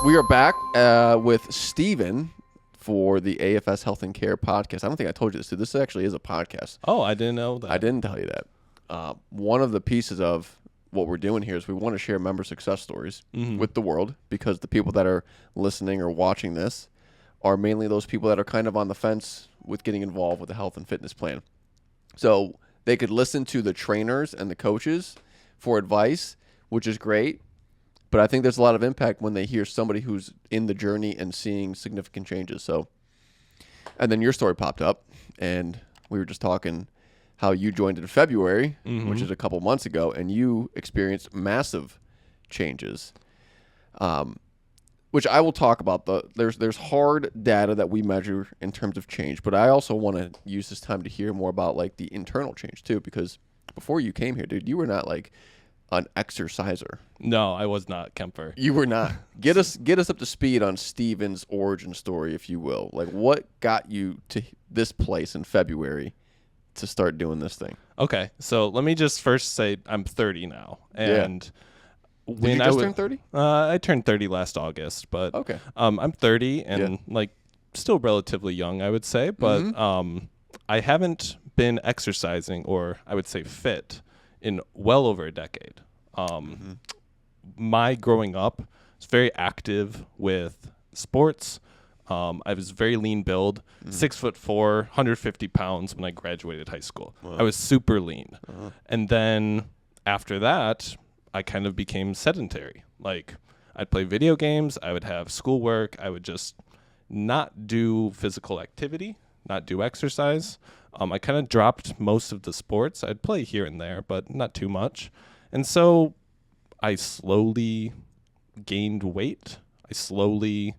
We are back with Steven for the AFS Health and Care podcast. I don't think I told you this, too. This actually is a podcast. Oh, I didn't know that. I didn't tell you that. One of the pieces of what we're doing here is we want to share member success stories with the world, because the people that are listening or watching this are mainly those people that are kind of on the fence with getting involved with the health and fitness plan. So they could listen to the trainers and the coaches for advice, which is great. But I think there's a lot of impact when they hear somebody who's in the journey and seeing significant changes. So, and then your story popped up, and we were just talking how you joined in February, which is a couple months ago, and you experienced massive changes, which I will talk about. There's hard data that we measure in terms of change, but I also want to use this time to hear more about like the internal change too, because before you came here, dude, you were not like an exerciser. No, I was not, Kemper. You were not. Get us up to speed on Steven's origin story, if you will. Like, what got you to this place in February to start doing this thing? Okay, so let me just first say I'm 30 now, and Did when you just turn 30? I turned 30 last August, but Okay. I'm 30 and like still relatively young, I would say, but I haven't been exercising, or I would say fit, in well over a decade. My growing up was very active with sports. I was very lean build, 6'4", 150 pounds when I graduated high school. Wow. I was super lean. And then after that, I kind of became sedentary. Like, I'd play video games, I would have schoolwork, I would just not do physical activity, not do exercise. I kind of dropped most of the sports. I'd play here and there, but not too much. And so I slowly gained weight. I slowly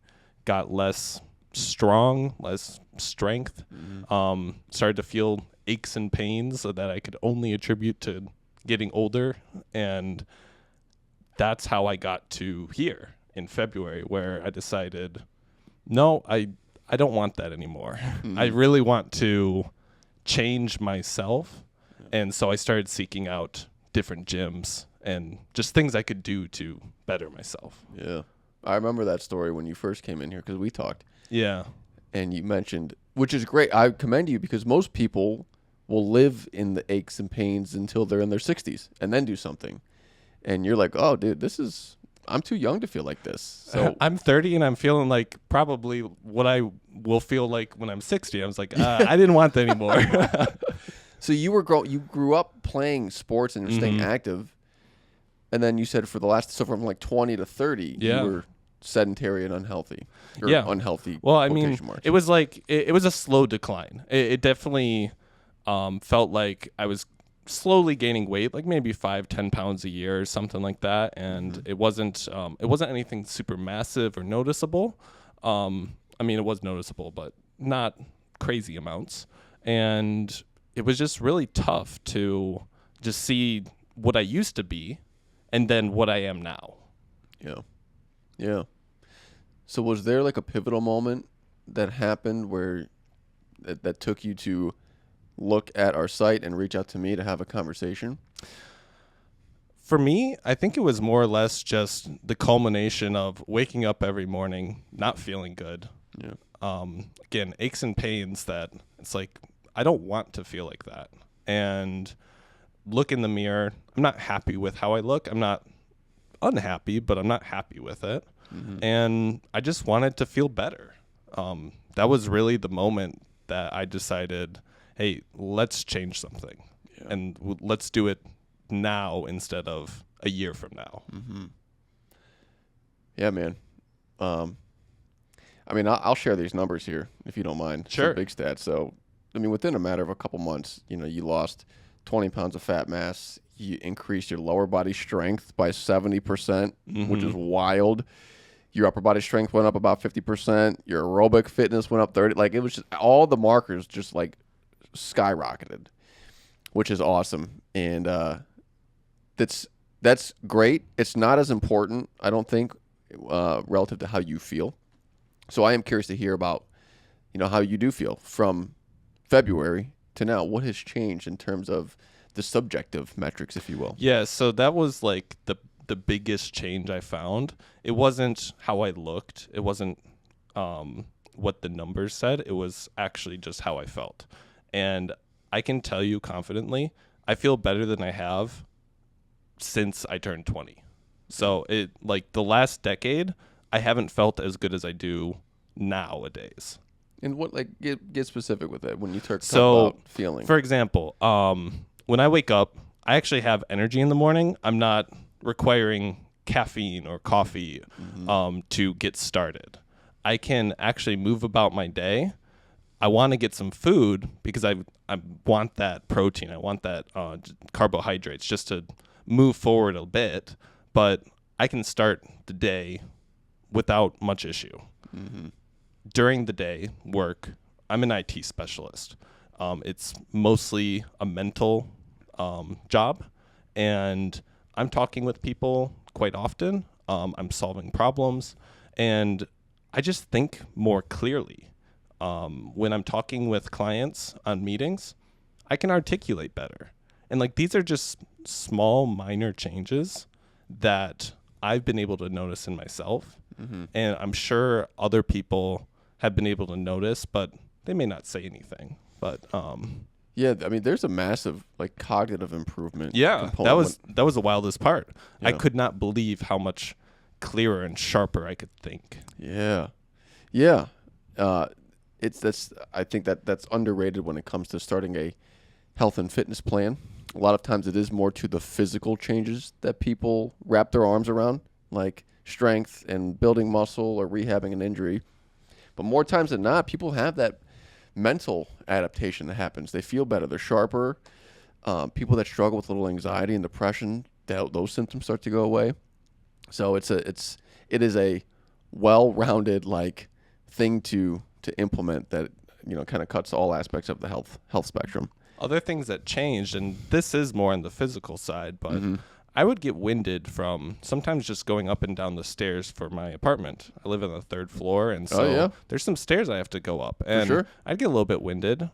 got less strong, less strength. Started to feel aches and pains that I could only attribute to getting older. And that's how I got to here in February, where I decided, no, I don't want that anymore. I really want to change myself. And so I started seeking out different gyms and just things I could do to better myself. Yeah. I remember that story when you first came in here, because we talked. Yeah. And you mentioned, which is great. I commend you, because most people will live in the aches and pains until they're in their 60s and then do something. And you're like, oh, dude, I'm too young to feel like this. So I'm 30 and I'm feeling like probably what I will feel like when I'm 60. I was like, I didn't want that anymore. So you grew up playing sports and you're staying active, and then you said from like 20 to 30, you were sedentary and unhealthy. Unhealthy. Well, I mean, it was like it was a slow decline. It definitely felt like I was slowly gaining weight, like maybe 5-10 pounds a year or something like that, and it wasn't anything super massive or noticeable. I mean, it was noticeable, but not crazy amounts. And it was just really tough to just see what I used to be and then what I am now. Yeah. So was there like a pivotal moment that happened where that took you to look at our site and reach out to me to have a conversation? For me, I think it was more or less just the culmination of waking up every morning not feeling good. Again, aches and pains that it's like, I don't want to feel like that. And look in the mirror. I'm not happy with how I look. I'm not unhappy, but I'm not happy with it. And I just wanted to feel better. That was really the moment that I decided, hey, let's change something. And let's do it now instead of a year from now. Yeah, man. I mean, I'll share these numbers here if you don't mind. Sure. Some big stats. So, I mean, within a matter of a couple months, you lost 20 pounds of fat mass. You increased your lower body strength by 70%, which is wild. Your upper body strength went up about 50%. Your aerobic fitness went up 30%. Like, it was just all the markers just like skyrocketed, which is awesome. And that's great. It's not as important, I don't think, relative to how you feel. So I am curious to hear about, how you do feel from February to now. What has changed in terms of the subjective metrics, if you will? Yeah, so that was like the the biggest change I found. It wasn't how I looked. It wasn't what the numbers said. It was actually just how I felt. And I can tell you confidently, I feel better than I have since I turned 20. So it like the last decade, I haven't felt as good as I do nowadays. And what, like, get specific with it when you talk So, about feeling. For example, when I wake up, I actually have energy in the morning. I'm not requiring caffeine or coffee to get started. I can actually move about my day. I want to get some food because I want that protein. I want that carbohydrates just to move forward a bit. But I can start the day without much issue. During the day, work, I'm an IT specialist. It's mostly a mental job, and I'm talking with people quite often. I'm solving problems, and I just think more clearly. When I'm talking with clients on meetings, I can articulate better. And like these are just small, minor changes that I've been able to notice in myself. And I'm sure other people have been able to notice, but they may not say anything. But yeah, I mean, there's a massive like cognitive improvement. yeah, component that was the wildest part. I Yeah. could not believe how much clearer and sharper I could think. Yeah. I think that's underrated when it comes to starting a health and fitness plan. A lot of times it is more to the physical changes that people wrap their arms around, like strength and building muscle or rehabbing an injury. But more times than not, people have that mental adaptation that happens. They feel better. They're sharper. People that struggle with a little anxiety and depression, those symptoms start to go away. So it is a well-rounded like thing to implement that kind of cuts all aspects of the health spectrum. Other things that changed, and this is more on the physical side, but I would get winded from sometimes just going up and down the stairs for my apartment. I live on the 3rd floor, and so there's some stairs I have to go up. And sure. I'd get a little bit winded,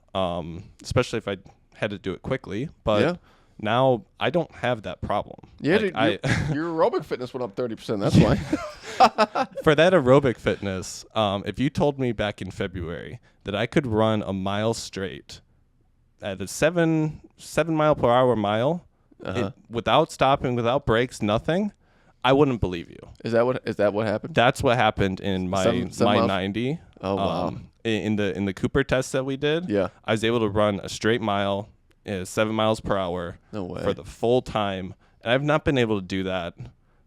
especially if I had to do it quickly. But Yeah. now I don't have that problem. Yeah, Like, dude, your aerobic fitness went up 30%. That's why. for that aerobic fitness, if you told me back in February that I could run a mile straight at a 7 mile per hour mile, without stopping, without breaks, nothing, I wouldn't believe you. Is that what happened? That's what happened in my Seven my miles? 90. Oh, wow. In the Cooper test that we did, Yeah. I was able to run a straight mile, 7 miles per hour, No way. for the full time, and I've not been able to do that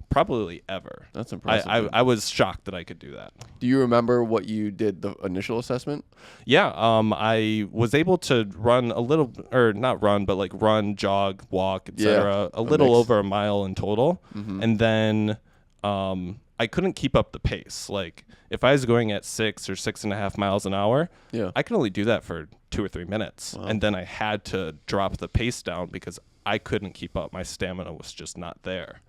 probably ever. That's impressive. I was shocked that I could do that. Do you remember what you did the initial assessment? Yeah, I was able to run a little, or not run, but like run, jog, walk, etc. A little mix. over a mile in total, and then I couldn't keep up the pace. Like if I was going at 6 or 6.5 miles an hour, Yeah. I could only do that for 2 or 3 minutes, and then I had to drop the pace down because I couldn't keep up. My stamina was just not there.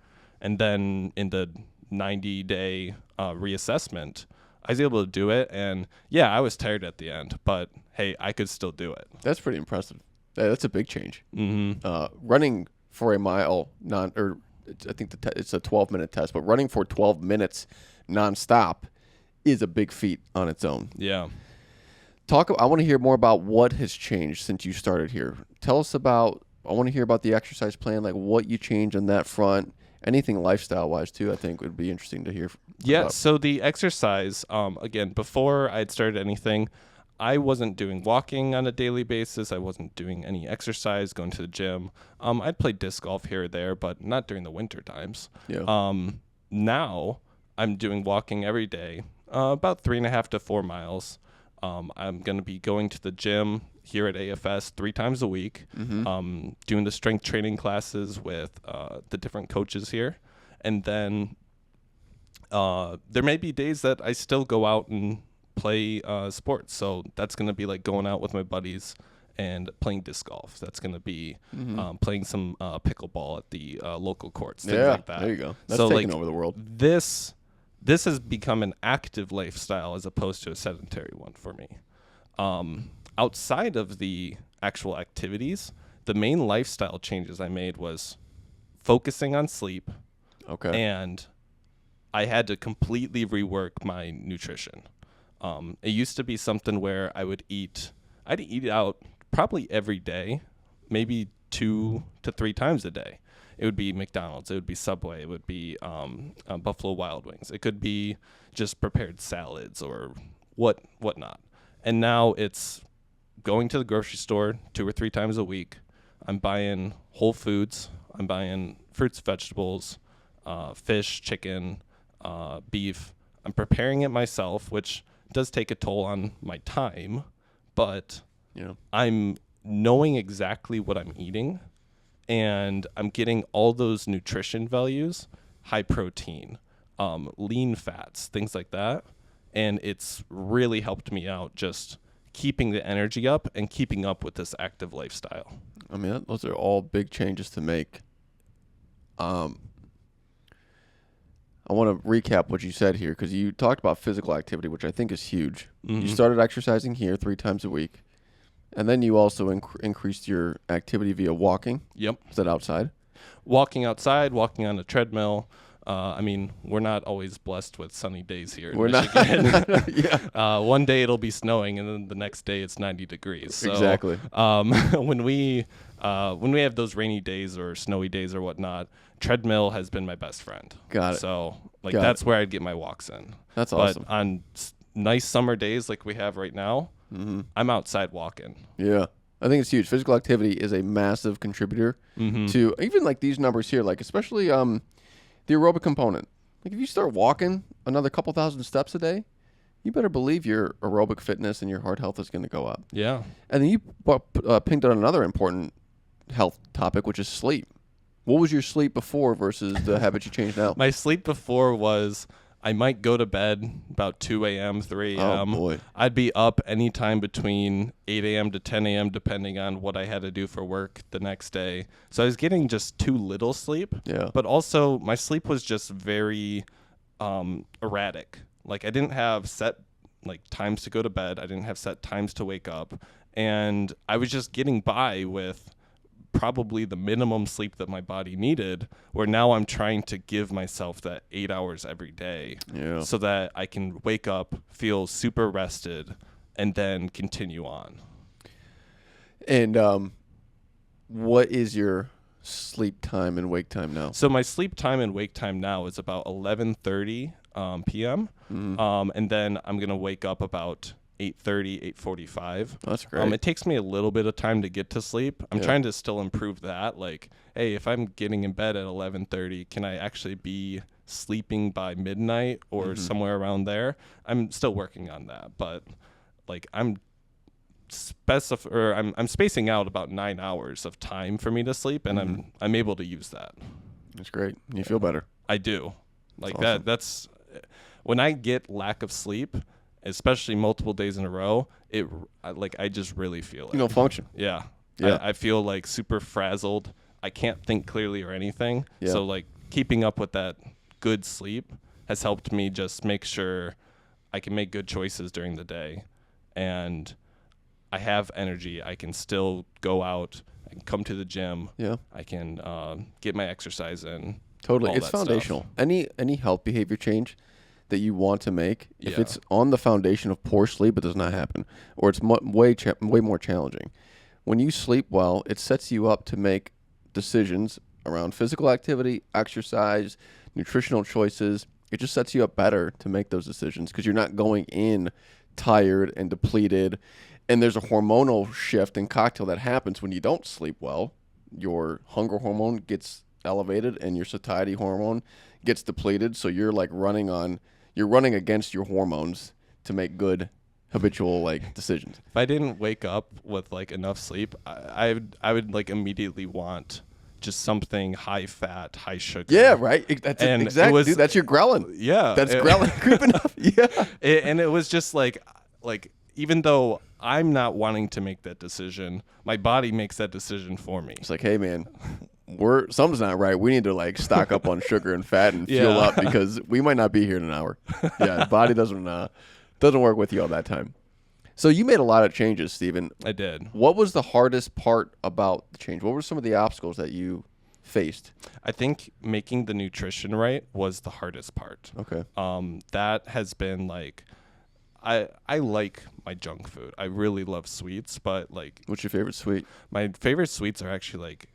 And then in the 90-day reassessment, I was able to do it. And yeah, I was tired at the end, but hey, I could still do it. That's pretty impressive. That's a big change. Running for a mile, I think it's a 12-minute test, but running for 12 minutes nonstop is a big feat on its own. Yeah. I want to hear more about what has changed since you started here. Tell us about, I want to hear about the exercise plan, like what you changed on that front. Anything lifestyle-wise, too, I think would be interesting to hear. Yeah, about. so the exercise, again, before I'd started anything, I wasn't doing walking on a daily basis. I wasn't doing any exercise, going to the gym. I'd play disc golf here or there, but not during the winter times. Yeah. Now I'm doing walking every day, about 3.5 to 4 miles. I'm going to be going to the gym here at AFS 3 times a week, doing the strength training classes with the different coaches here. And then there may be days that I still go out and play sports. So that's going to be like going out with my buddies and playing disc golf. That's going to be playing some pickleball at the local courts, things like that. There you go. That's so taking like over the world. This has become an active lifestyle as opposed to a sedentary one for me. Outside of the actual activities, the main lifestyle changes I made was focusing on sleep, Okay. And I had to completely rework my nutrition. It used to be something where I'd eat out probably every day, maybe 2 to 3 times a day. It would be McDonald's, it would be Subway, it would be Buffalo Wild Wings. It could be just prepared salads or whatnot. And now it's going to the grocery store 2 or 3 times a week. I'm buying whole foods. I'm buying fruits, vegetables, fish, chicken, beef. I'm preparing it myself, which does take a toll on my time, but I'm knowing exactly what I'm eating, and I'm getting all those nutrition values, high protein, lean fats, things like that. And it's really helped me out just keeping the energy up and keeping up with this active lifestyle. I mean, those are all big changes to make. I want to recap what you said here because you talked about physical activity, which I think is huge. You started exercising here 3 times a week, and then you also increased your activity via walking. Yep. Is that outside? Walking outside, walking on a treadmill. I mean, we're not always blessed with sunny days here in Michigan. Yeah. One day it'll be snowing, and then the next day it's 90 degrees. So, Exactly. When we have those rainy days or snowy days or whatnot, treadmill has been my best friend. Got it. So that's where I'd get my walks in. That's awesome. But on nice summer days like we have right now, I'm outside walking. Yeah. I think it's huge. Physical activity is a massive contributor to even like these numbers here, like especially the aerobic component. Like if you start walking another couple thousand steps a day, you better believe your aerobic fitness and your heart health is going to go up. Yeah. And then you pinged on another important health topic, which is sleep. What was your sleep before versus the habit you changed now? My sleep before was I might go to bed about 2 a.m., 3 a.m. Oh, boy. I'd be up anytime between 8 a.m. to 10 a.m., depending on what I had to do for work the next day. So I was getting just too little sleep. Yeah. But also, my sleep was just very erratic. Like, I didn't have set times to go to bed. I didn't have set times to wake up. And I was just getting by with probably the minimum sleep that my body needed, where now I'm trying to give myself that 8 hours every day so that I can wake up, feel super rested, and then continue on. And what is your sleep time and wake time now? So my sleep time and wake time now is about 11:30 p.m. And then I'm going to wake up about 8:30, 8:45. That's great. It takes me a little bit of time to get to sleep. I'm trying to still improve that. Like, hey, if I'm getting in bed at 11:30, can I actually be sleeping by midnight or somewhere around there? I'm still working on that, but like I'm spacing out about 9 hours of time for me to sleep, and I'm able to use that. That's great. You feel better. I do. Like That's awesome. That's when I get lack of sleep, especially multiple days in a row, I just really feel it. You don't function. Yeah. Yeah. I feel like super frazzled. I can't think clearly or anything. Yeah. So like keeping up with that good sleep has helped me just make sure I can make good choices during the day, and I have energy. I can still go out. I can come to the gym. Yeah. I can get my exercise in. Totally. all It's that foundational. stuff. Any health behavior change that you want to make, if Yeah. it's on the foundation of poor sleep, it does not happen, or it's way more challenging. When you sleep well, it sets you up to make decisions around physical activity, exercise, nutritional choices. It just sets you up better to make those decisions because you're not going in tired and depleted. And there's a hormonal shift and cocktail that happens when you don't sleep well. Your hunger hormone gets elevated and your satiety hormone gets depleted. So you're like running against your hormones to make good habitual decisions. If I didn't wake up with enough sleep, I would immediately want just something high fat, high sugar. Yeah, right. That's And exactly. it was- Dude, that's your ghrelin. Yeah. That's ghrelin creeping up. Yeah. And it was just like even though I'm not wanting to make that decision, my body makes that decision for me. It's like, hey man, something's not right. We need to stock up on sugar and fat and fuel up because we might not be here in an hour. Yeah, the body doesn't work with you all that time. So you made a lot of changes, Steven. I did. What was the hardest part about the change? What were some of the obstacles that you faced? I think making the nutrition right was the hardest part. Okay. That has been like, I like my junk food. I really love sweets, but like What's your favorite sweet? my favorite sweets are actually like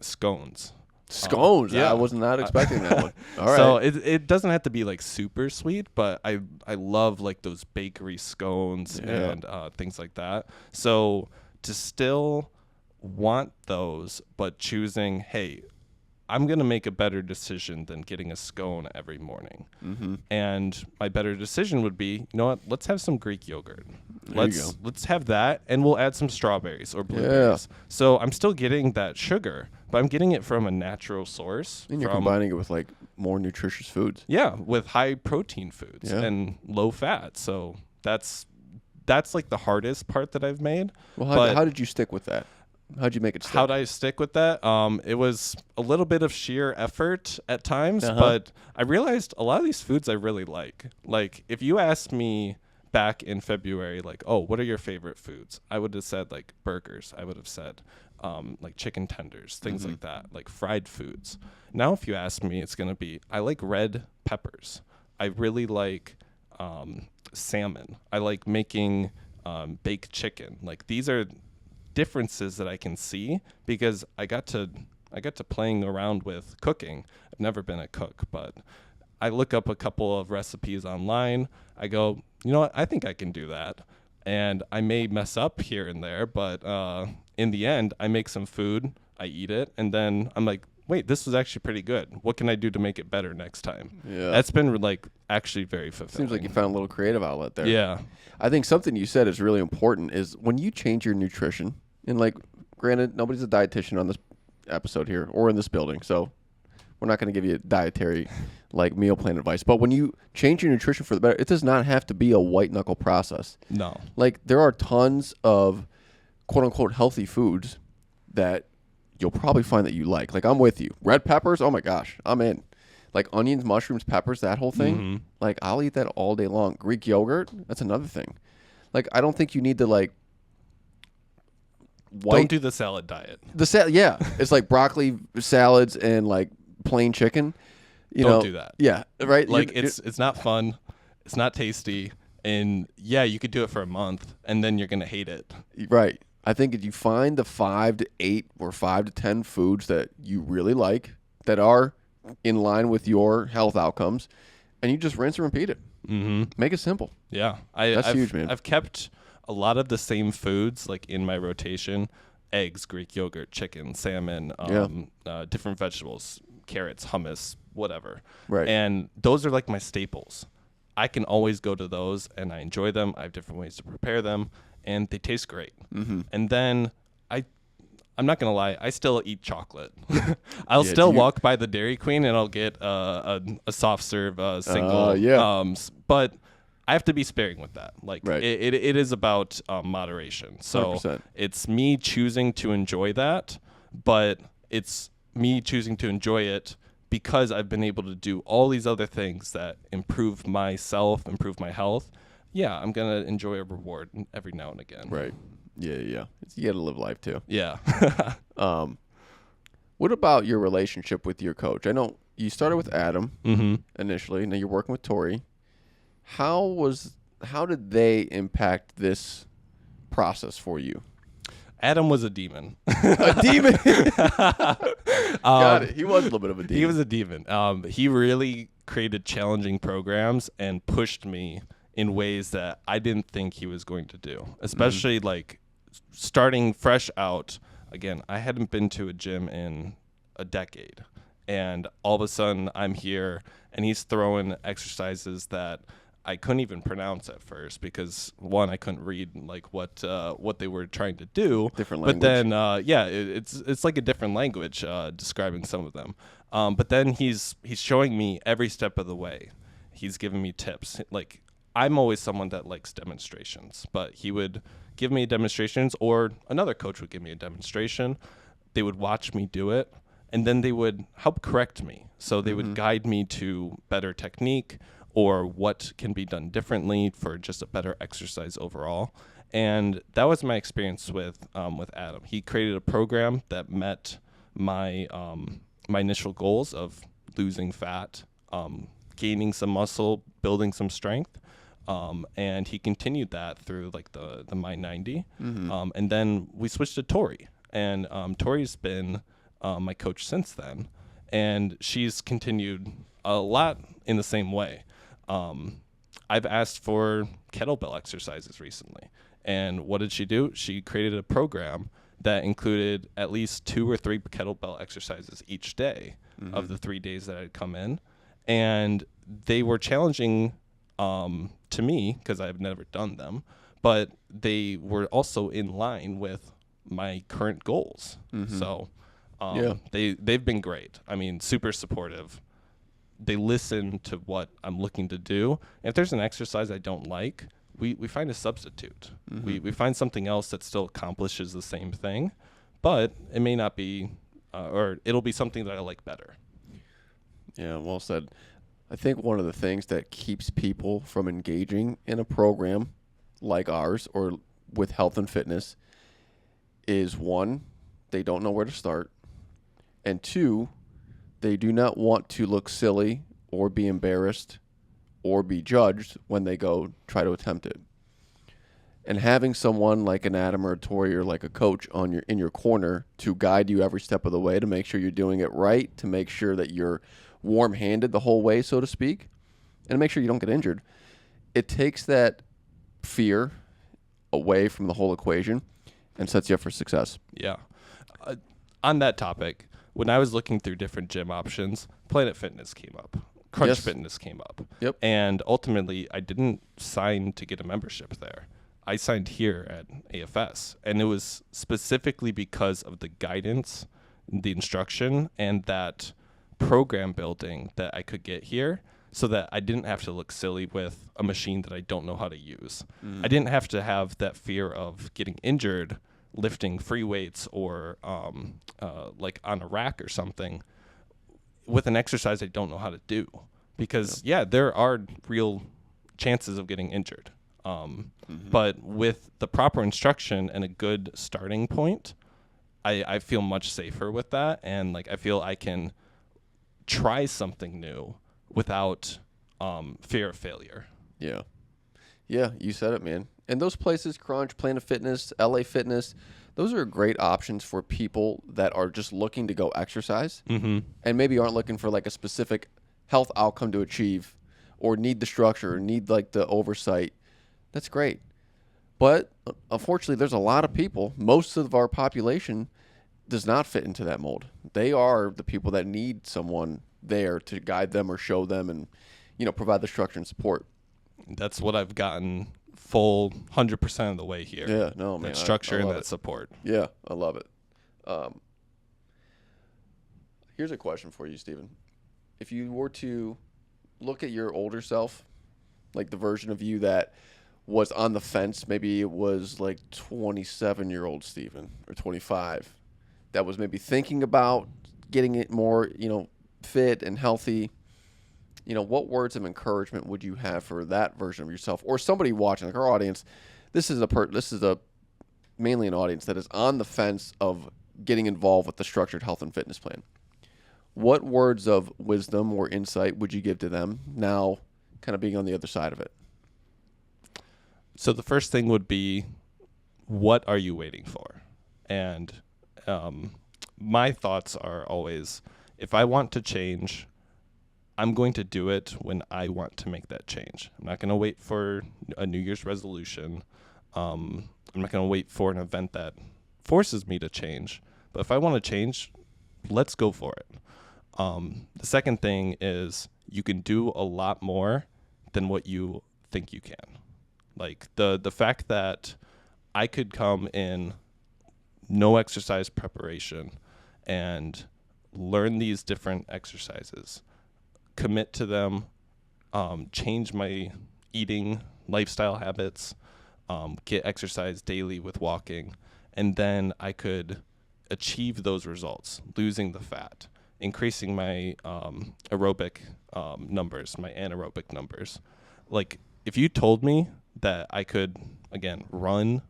scones. Scones. yeah. I was not expecting that one. All right. So it doesn't have to be like super sweet, but I love like those bakery scones Yeah. and things like that. So to still want those, but choosing, hey, I'm going to make a better decision than getting a scone every morning. Mm-hmm. And my better decision would be, you know what, let's have some Greek yogurt. There you go. Let's have that, and we'll add some strawberries or blueberries. So I'm still getting that sugar, but I'm getting it from a natural source. And you're combining it with like more nutritious foods. Yeah, with high protein foods Yeah. and low fat. So that's like the hardest part that I've made. Well, But how did you stick with that? How'd you make it stick? how'd I stick with that? It was a little bit of sheer effort at times, Uh-huh. but I realized a lot of these foods I really like. Like if you asked me back in February, like, oh, what are your favorite foods? I would have said like burgers. I would have said like chicken tenders, things like that, like fried foods. Now, if you ask me, it's going to be, I like red peppers. I really like salmon. I like making baked chicken. Like these are differences that I can see because I got to playing around with cooking. I've never been a cook, but I look up a couple of recipes online. I go, you know what? I think I can do that. And I may mess up here and there, but in the end, I make some food, I eat it, and then I'm like, wait, this was actually pretty good. What can I do to make it better next time? Yeah. That's been like actually very fulfilling. Seems like you found a little creative outlet there. Yeah. I think something you said is really important is when you change your nutrition, and like, granted, nobody's a dietitian on this episode here or in this building, so we're not going to give you dietary like meal plan advice. But when you change your nutrition for the better, it does not have to be a white knuckle process. No. Like there are tons of quote unquote healthy foods that you'll probably find that you like. Like I'm with you. Red peppers, oh my gosh, I'm in. Like onions, mushrooms, peppers, that whole thing. Mhm. Like I'll eat that all day long. Greek yogurt, that's another thing. Like I don't think you need to like Don't do the salad diet. yeah, it's like broccoli salads and like plain chicken. You Don't know, do that. Yeah, right. Like it's not fun. It's not tasty. And yeah, you could do it for a month and then you're going to hate it. Right. I think if you find the 5 to 8 or 5 to 10 foods that you really like that are in line with your health outcomes, and you just rinse and repeat it. Mm-hmm. Make it simple. Yeah. That's I've, huge, man. I've kept a lot of the same foods like in my rotation: eggs, Greek yogurt, chicken, salmon, different vegetables, carrots, hummus, whatever. Right. And those are like my staples. I can always go to those and I enjoy them. I have different ways to prepare them and they taste great. Mm-hmm. And then I'm not going to lie, I still eat chocolate. I'll Yeah, still do you- walk by the Dairy Queen and I'll get a soft serve single. yeah. But I have to be sparing with that. Like Right. it is about moderation. So 100%. it's me choosing to enjoy that, but it's me choosing to enjoy it because I've been able to do all these other things that improve myself, improve my health. Yeah, I'm going to enjoy a reward every now and again. Right. Yeah. You got to live life too. Yeah. What about your relationship with your coach? I know you started with Adam Mm-hmm. initially. Now you're working with Tori. How did they impact this process for you? Adam was a demon. A demon. Got it. He was a little bit of a demon. He was a demon. He really created challenging programs and pushed me in ways that I didn't think he was going to do, especially like starting fresh out. Again, I hadn't been to a gym in a decade, and all of a sudden I'm here and he's throwing exercises that I couldn't even pronounce at first because one, I couldn't read like what they were trying to do. Different But language. then it's like a different language describing some of them. But then he's showing me every step of the way. He's giving me tips. Like I'm always someone that likes demonstrations, but he would give me demonstrations, or another coach would give me a demonstration. They would watch me do it, and then they would help correct me. So they would guide me to better technique or what can be done differently for just a better exercise overall. And that was my experience with Adam. He created a program that met my my initial goals of losing fat, gaining some muscle, building some strength. And he continued that through like the Mind 90. And then we switched to Tori, and Tori's been my coach since then, and she's continued a lot in the same way. I've asked for kettlebell exercises recently, and what did she do? She created a program that included at least 2 or 3 kettlebell exercises each day of the 3 days that I'd come in, and they were challenging to me because I've never done them, but they were also in line with my current goals. So they've been great. I mean, super supportive. They listen to what I'm looking to do. If there's an exercise I don't like, we find a substitute. We find something else that still accomplishes the same thing, but it may not be, or it'll be something that I like better. Yeah, well said. I think one of the things that keeps people from engaging in a program like ours or with health and fitness is, 1, they don't know where to start, and 2, they do not want to look silly or be embarrassed or be judged when they go try to attempt it. And having someone like an Adam or a Tori or like a coach in your corner to guide you every step of the way, to make sure you're doing it right, to make sure that you're warm-handed the whole way, so to speak, and make sure you don't get injured. It takes that fear away from the whole equation and sets you up for success. Yeah. On that topic, when I was looking through different gym options, Planet Fitness came up. Crunch Fitness came up. Yep. And ultimately, I didn't sign to get a membership there. I signed here at AFS, and it was specifically because of the guidance, the instruction, and that program building that I could get here, so that I didn't have to look silly with a machine that I don't know how to use. I didn't have to have that fear of getting injured lifting free weights or like on a rack or something with an exercise I don't know how to do, because there are real chances of getting injured. But with the proper instruction and a good starting point, I feel much safer with that. And like, I feel I can try something new without fear of failure. Yeah. Yeah, you said it, man. And those places, Crunch, Planet Fitness, LA Fitness, those are great options for people that are just looking to go exercise and maybe aren't looking for like a specific health outcome to achieve or need the structure or need like the oversight. That's great. But unfortunately, there's a lot of people, most of our population does not fit into that mold. They are the people that need someone there to guide them or show them and, provide the structure and support. That's what I've gotten full 100% of the way here. Yeah, no, man. That structure I and love that it. support. Yeah, I love it. Here's a question for you, Stephen. If you were to look at your older self, like the version of you that was on the fence, maybe it was like 27-year-old Stephen or 25, that was maybe thinking about getting it more, fit and healthy, what words of encouragement would you have for that version of yourself or somebody watching, like our audience? This is mainly an audience that is on the fence of getting involved with the structured health and fitness plan. What words of wisdom or insight would you give to them now, kind of being on the other side of it? So the first thing would be, what are you waiting for? And my thoughts are always, if I want to change, I'm going to do it when I want to make that change. I'm not going to wait for a New Year's resolution. I'm not going to wait for an event that forces me to change. But if I want to change, let's go for it. The second thing is, you can do a lot more than what you think you can. Like the fact that I could come in no exercise preparation and learn these different exercises, commit to them, change my eating lifestyle habits, get exercise daily with walking, and then I could achieve those results, losing the fat, increasing my aerobic numbers, my anaerobic numbers. Like, if you told me that I could, again, run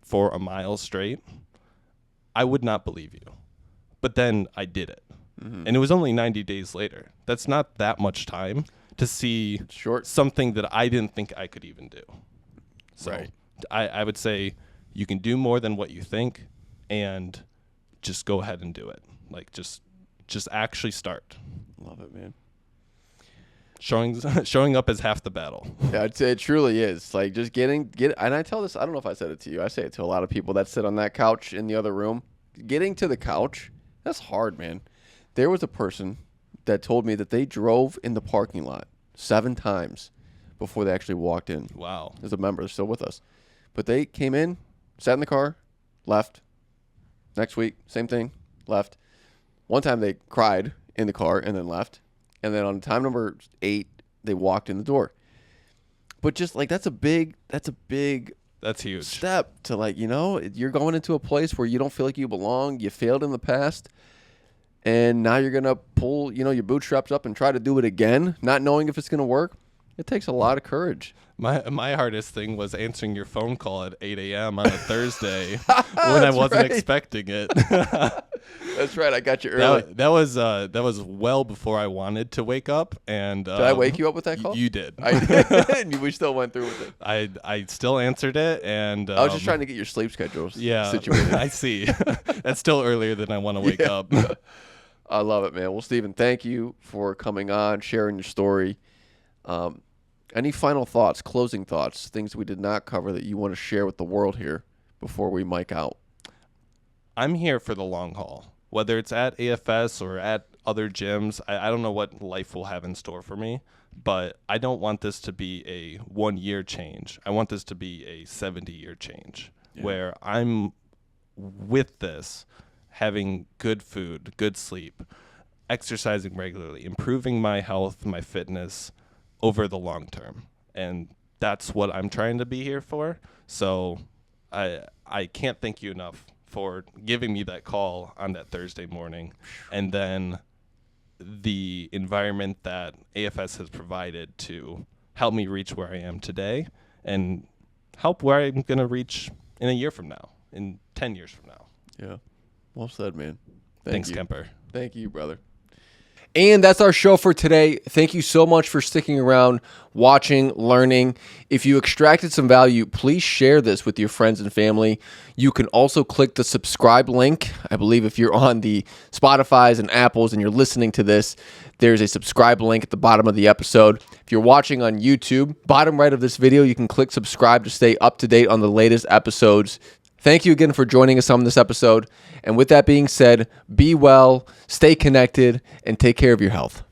for a mile straight, I would not believe you. But then I did it. Mm-hmm. And it was only 90 days later. That's not that much time to see Short. something that I didn't think I could even do. So Right. I would say you can do more than what you think, and just go ahead and do it. Like just actually start. Love it, man. Showing up is half the battle. Yeah, I'd say it truly is. Like just and I tell this, I don't know if I said it to you. I say it to a lot of people that sit on that couch in the other room. Getting to the couch, that's hard, man. There was a person that told me that they drove in the parking lot 7 times before they actually walked in. Wow. As a member, they're still with us. But they came in, sat in the car, left. Next week, same thing, left. One time they cried in the car and then left. And then on time number 8, they walked in the door. But just like that's a big That's huge. step to like, you're going into a place where you don't feel like you belong. You failed in the past. And now you're going to pull, your bootstraps up and try to do it again, not knowing if it's going to work. It takes a lot of courage. My hardest thing was answering your phone call at 8 a.m. on a Thursday when I wasn't expecting it. That's right. I got you early. That was well before I wanted to wake up. And did I wake you up with that call? You did. I did. And we still went through with it. I still answered it, and I was just trying to get your sleep schedules situated. I see. That's still earlier than I want to wake up. I love it, man. Well, Stephen, thank you for coming on, sharing your story. Any final thoughts, closing thoughts, things we did not cover that you want to share with the world here before we mic out? I'm here for the long haul, whether it's at AFS or at other gyms. I don't know what life will have in store for me, but I don't want this to be a 1-year change. I want this to be a 70-year change where I'm with this, having good food, good sleep, exercising regularly, improving my health, my fitness over the long term. And that's what I'm trying to be here for. So I can't thank you enough for giving me that call on that Thursday morning. And then the environment that AFS has provided to help me reach where I am today and help where I'm going to reach in a year from now, in 10 years from now. Yeah. Well said, man. Thanks, you. Kemper. Thank you, brother. And that's our show for today. Thank you so much for sticking around, watching, learning. If you extracted some value, please share this with your friends and family. You can also click the subscribe link. I believe if you're on the Spotifys and Apples and you're listening to this, there's a subscribe link at the bottom of the episode. If you're watching on YouTube, bottom right of this video, you can click subscribe to stay up to date on the latest episodes. Thank you again for joining us on this episode. And with that being said, be well, stay connected, and take care of your health.